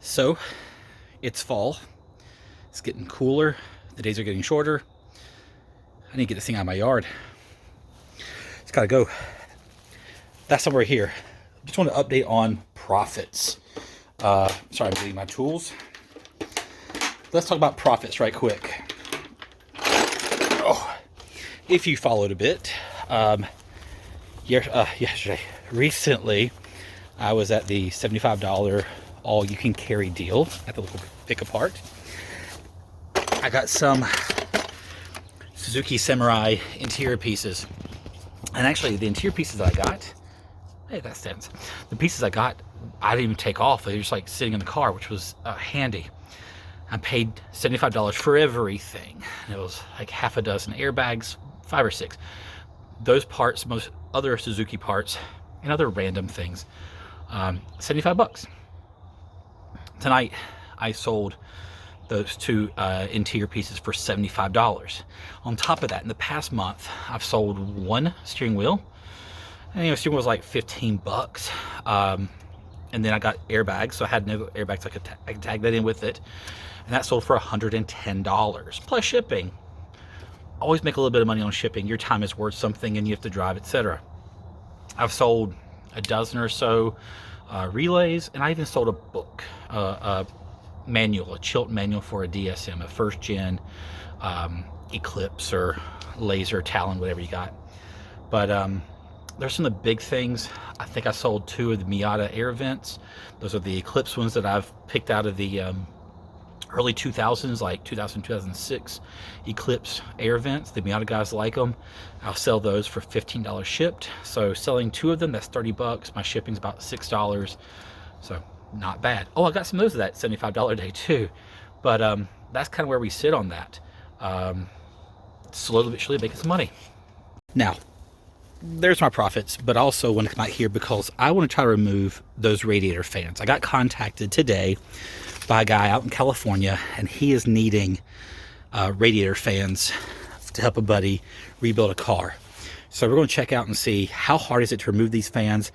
So it's fall. It's getting cooler. The days are getting shorter. I need to get this thing out of my yard. It's gotta go. That's somewhere here. Just want to update on profits. Sorry, I'm getting my tools. Let's talk about profits right quick. Oh, if you followed a bit, recently, I was at the $75 all-you-can-carry deal at the local pick-apart. I got some Suzuki Samurai interior pieces. And actually, the interior pieces that I got, hey, that stands. The pieces I got, I didn't even take off. They were just like sitting in the car, which was handy. I paid $75 for everything. It was like half a dozen airbags, 5 or 6. Those parts, most other Suzuki parts, and other random things, 75 bucks. Tonight, I sold those two interior pieces for $75. On top of that, in the past month, I've sold one steering wheel. And steering wheel was like 15 bucks. And then I got airbags, so I had no airbags, so I could tag that in with it. And that sold for $110, plus shipping. Always make a little bit of money on shipping. Your time is worth something and you have to drive, etc. I've sold a dozen or so relays, and I even sold a book, a manual, a Chilton manual for a DSM, a first gen Eclipse or Laser, Talon, whatever you got. But there's some of the big things. I think I sold 2 of the Miata air vents. Those are the Eclipse ones that I've picked out of the early 2000s, like 2000, 2006 Eclipse air vents. The Miata guys like them. I'll sell those for $15 shipped. So selling 2 of them, that's 30 bucks. My shipping's about $6. So not bad. Oh, I got some of those of that $75 day too. But that's kind of where we sit on that. Slowly but surely making some money. Now, there's my profits, but I also want to come out here because I want to try to remove those radiator fans. I got contacted today by a guy out in California, and he is needing radiator fans to help a buddy rebuild a car. So we're going to check out and see how hard is it to remove these fans.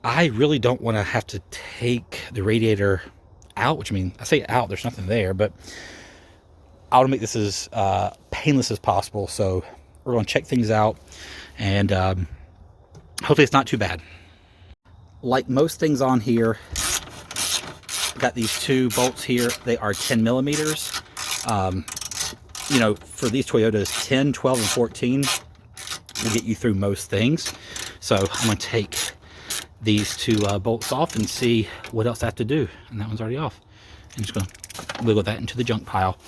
I really don't want to have to take the radiator out, which I mean, I say out, there's nothing there, but I want to make this as painless as possible. So we're going to check things out, and hopefully it's not too bad. Like most things on here, got these 2 bolts here. They are 10 millimeters. For these Toyotas, 10, 12, and 14 will get you through most things. So I'm going to take these 2 bolts off and see what else I have to do. And that one's already off. I'm just going to wiggle that into the junk pile.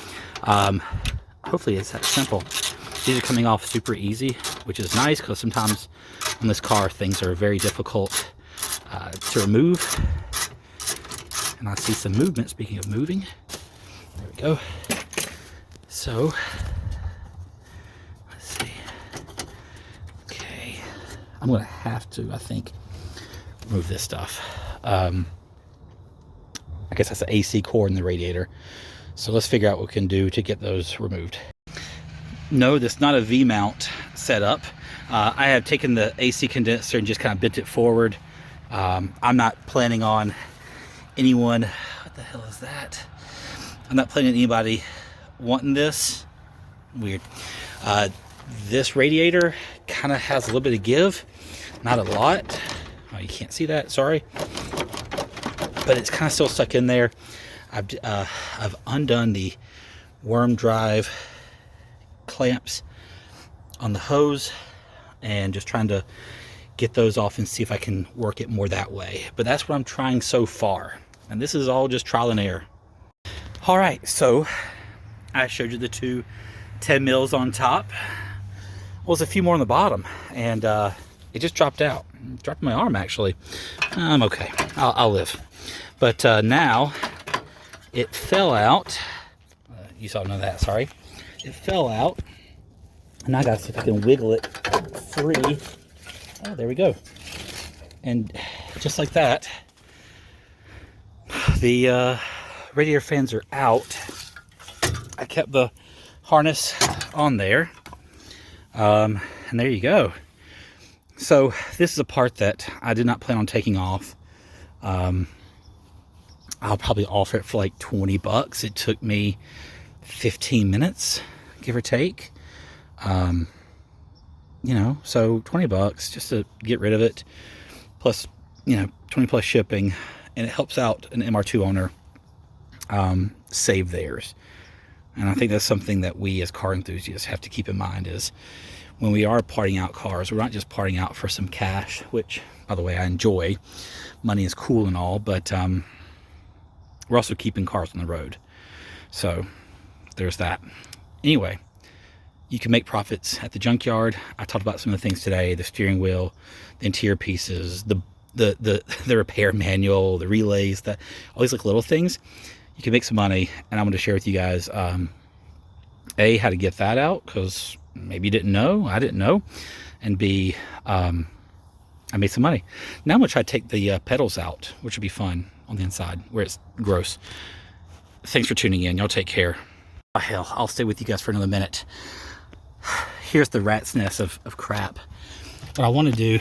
Hopefully it's that simple. These are coming off super easy, which is nice because sometimes on this car things are very difficult to remove. And I see some movement. Speaking of moving, there we go. So let's see. Okay, I'm gonna have to, I think, remove this stuff. I guess that's the AC core in the radiator. So let's figure out what we can do to get those removed. No, this is not a V-mount setup. I have taken the AC condenser and just kind of bent it forward. I'm not planning on anyone, what the hell is that? I'm not planning on anybody wanting this. Weird. This radiator kind of has a little bit of give, not a lot. Oh, you can't see that, sorry. But it's kind of still stuck in there. I've undone the worm drive clamps on the hose and just trying to get those off and see if I can work it more that way. But that's what I'm trying so far. And this is all just trial and error. All right, so I showed you the 2 10 mils on top. Well, there's a few more on the bottom, and it just dropped out. It dropped my arm, actually. I'm okay. I'll live. But now it fell out. You saw none of that, sorry. It fell out. And I got to see if I can wiggle it free. Oh, there we go. And just like that, the radiator fans are out. I kept the harness on there. And there you go. So this is a part that I did not plan on taking off. I'll probably offer it for like 20 bucks. It took me 15 minutes, give or take. You know, so 20 bucks just to get rid of it, plus, you know, 20 plus shipping, and it helps out an MR2 owner save theirs. And I think that's something that we as car enthusiasts have to keep in mind, is when we are parting out cars, we're not just parting out for some cash, which, by the way, I enjoy. Money is cool and all, but we're also keeping cars on the road. So there's that. Anyway, you can make profits at the junkyard. I talked about some of the things today: the steering wheel, the interior pieces, the repair manual, the relays, all these like little things. You can make some money, and I'm going to share with you guys A, how to get that out, because maybe you didn't know, I didn't know, and B, I made some money. Now I'm going to try to take the pedals out, which would be fun, on the inside where it's gross. Thanks for tuning in. Y'all take care. Oh, hell, I'll stay with you guys for another minute. Here's the rat's nest of crap. What I want to do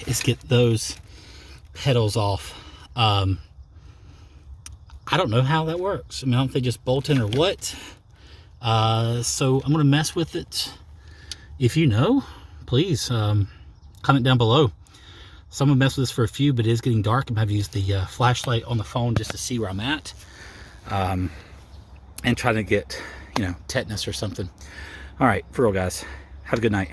is get those pedals off. I don't know how that works. I mean, I don't know if they just bolt in or what. So I'm going to mess with it. If you know, please comment down below. So I'm going to mess with this for a few, but it is getting dark. I'm going to have to use the flashlight on the phone just to see where I'm at. And try to get, you know, tetanus or something. All right, for real, guys. Have a good night.